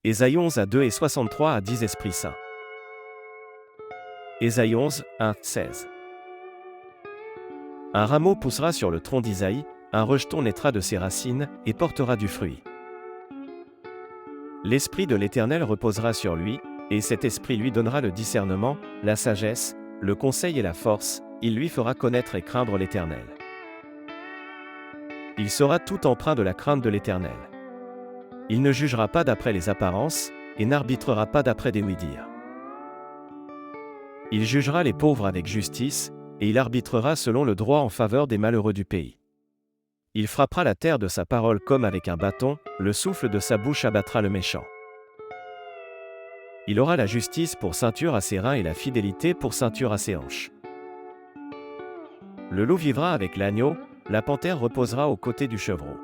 Ésaïe 11 à 2 et 63 à 10 Esprit Saint. Ésaïe 11, 1, 16. Un rameau poussera sur le tronc d'Isaïe, un rejeton naîtra de ses racines, et portera du fruit. L'Esprit de l'Éternel reposera sur lui, et cet Esprit lui donnera le discernement, la sagesse, le conseil et la force, il lui fera connaître et craindre l'Éternel. Il sera tout empreint de la crainte de l'Éternel. Il ne jugera pas d'après les apparences, et n'arbitrera pas d'après des ouï-dire. Il jugera les pauvres avec justice, et il arbitrera selon le droit en faveur des malheureux du pays. Il frappera la terre de sa parole comme avec un bâton, le souffle de sa bouche abattra le méchant. Il aura la justice pour ceinture à ses reins et la fidélité pour ceinture à ses hanches. Le loup vivra avec l'agneau, la panthère reposera aux côtés du chevreau.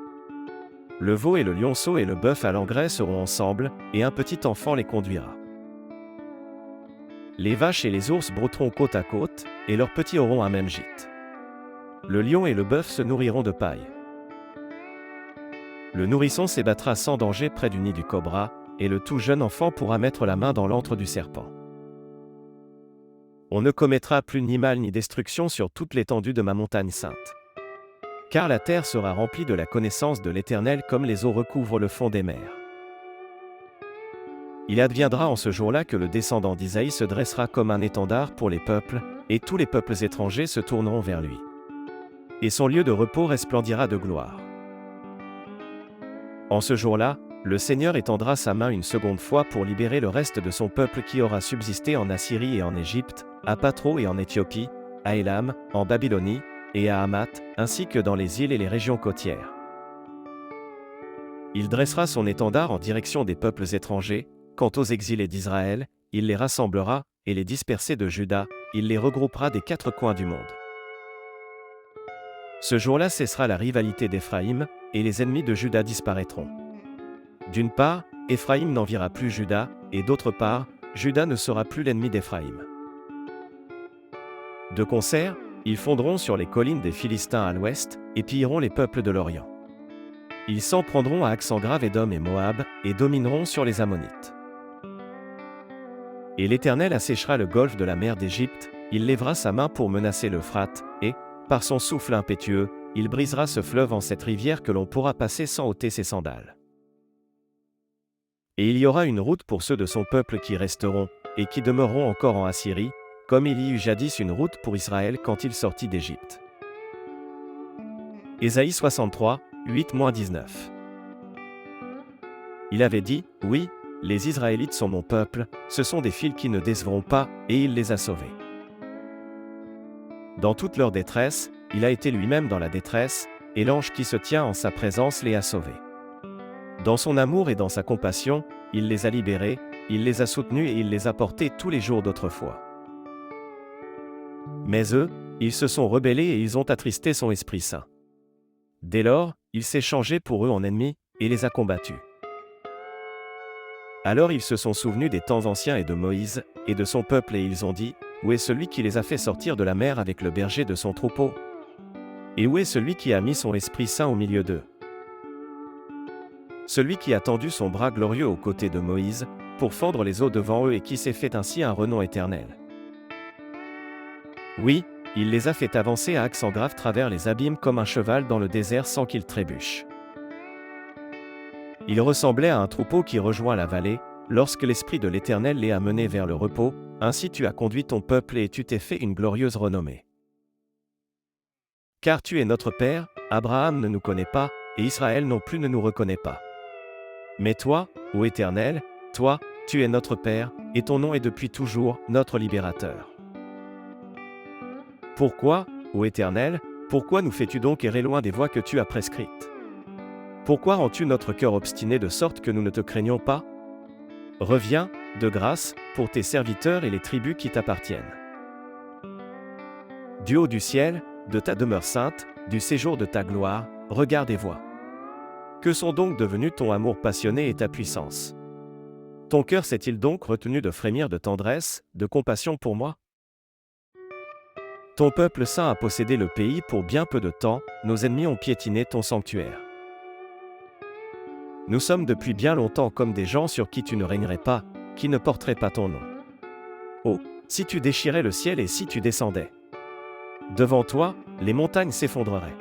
Le veau et le lionceau et le bœuf à l'engrais seront ensemble, et un petit enfant les conduira. Les vaches et les ours brouteront côte à côte, et leurs petits auront un même gîte. Le lion et le bœuf se nourriront de paille. Le nourrisson s'ébattra sans danger près du nid du cobra, et le tout jeune enfant pourra mettre la main dans l'antre du serpent. On ne commettra plus ni mal ni destruction sur toute l'étendue de ma montagne sainte. Car la terre sera remplie de la connaissance de l'Éternel comme les eaux recouvrent le fond des mers. Il adviendra en ce jour-là que le descendant d'Isaïe se dressera comme un étendard pour les peuples, et tous les peuples étrangers se tourneront vers lui. Et son lieu de repos resplendira de gloire. En ce jour-là, le Seigneur étendra sa main une seconde fois pour libérer le reste de son peuple qui aura subsisté en Assyrie et en Égypte, à Patro et en Éthiopie, à Élam, en Babylonie, et à Hamath, ainsi que dans les îles et les régions côtières. Il dressera son étendard en direction des peuples étrangers. Quant aux exilés d'Israël, il les rassemblera, et les dispersés de Juda, il les regroupera des quatre coins du monde. Ce jour-là cessera la rivalité d'Éphraïm, et les ennemis de Juda disparaîtront. D'une part, Éphraïm n'enviera plus Juda, et d'autre part, Juda ne sera plus l'ennemi d'Éphraïm. De concert, ils fondront sur les collines des Philistins à l'ouest, et pilleront les peuples de l'Orient. Ils s'en prendront à accent grave Édom et Moab, et domineront sur les Ammonites. Et l'Éternel asséchera le golfe de la mer d'Égypte, il lèvera sa main pour menacer l'Euphrate, et, par son souffle impétueux, il brisera ce fleuve en cette rivière que l'on pourra passer sans ôter ses sandales. Et il y aura une route pour ceux de son peuple qui resteront, et qui demeureront encore en Assyrie, comme il y eut jadis une route pour Israël quand il sortit d'Égypte. Ésaïe 63, 8-19. Il avait dit, oui, les Israélites sont mon peuple, ce sont des fils qui ne décevront pas, et il les a sauvés. Dans toute leur détresse, il a été lui-même dans la détresse, et l'ange qui se tient en sa présence les a sauvés. Dans son amour et dans sa compassion, il les a libérés, il les a soutenus et il les a portés tous les jours d'autrefois. Mais eux, ils se sont rebellés et ils ont attristé son Esprit Saint. Dès lors, il s'est changé pour eux en ennemis, et les a combattus. Alors ils se sont souvenus des temps anciens et de Moïse, et de son peuple et ils ont dit, où est celui qui les a fait sortir de la mer avec le berger de son troupeau? Et où est celui qui a mis son Esprit Saint au milieu d'eux? Celui qui a tendu son bras glorieux aux côtés de Moïse, pour fendre les eaux devant eux et qui s'est fait ainsi un renom éternel. Oui, il les a fait avancer à accent grave travers les abîmes comme un cheval dans le désert sans qu'il trébuche. Il ressemblait à un troupeau qui rejoint la vallée, lorsque l'Esprit de l'Éternel les a menés vers le repos, ainsi tu as conduit ton peuple et tu t'es fait une glorieuse renommée. Car tu es notre Père, Abraham ne nous connaît pas, et Israël non plus ne nous reconnaît pas. Mais toi, ô Éternel, toi, tu es notre Père, et ton nom est depuis toujours notre Libérateur. Pourquoi, ô Éternel, pourquoi nous fais-tu donc errer loin des voies que tu as prescrites? Pourquoi rends-tu notre cœur obstiné de sorte que nous ne te craignons pas? Reviens, de grâce, pour tes serviteurs et les tribus qui t'appartiennent. Du haut du ciel, de ta demeure sainte, du séjour de ta gloire, regarde et vois. Que sont donc devenus ton amour passionné et ta puissance? Ton cœur s'est-il donc retenu de frémir de tendresse, de compassion pour moi? Ton peuple saint a possédé le pays pour bien peu de temps, nos ennemis ont piétiné ton sanctuaire. Nous sommes depuis bien longtemps comme des gens sur qui tu ne régnerais pas, qui ne porteraient pas ton nom. Oh, si tu déchirais le ciel et si tu descendais. Devant toi, les montagnes s'effondreraient.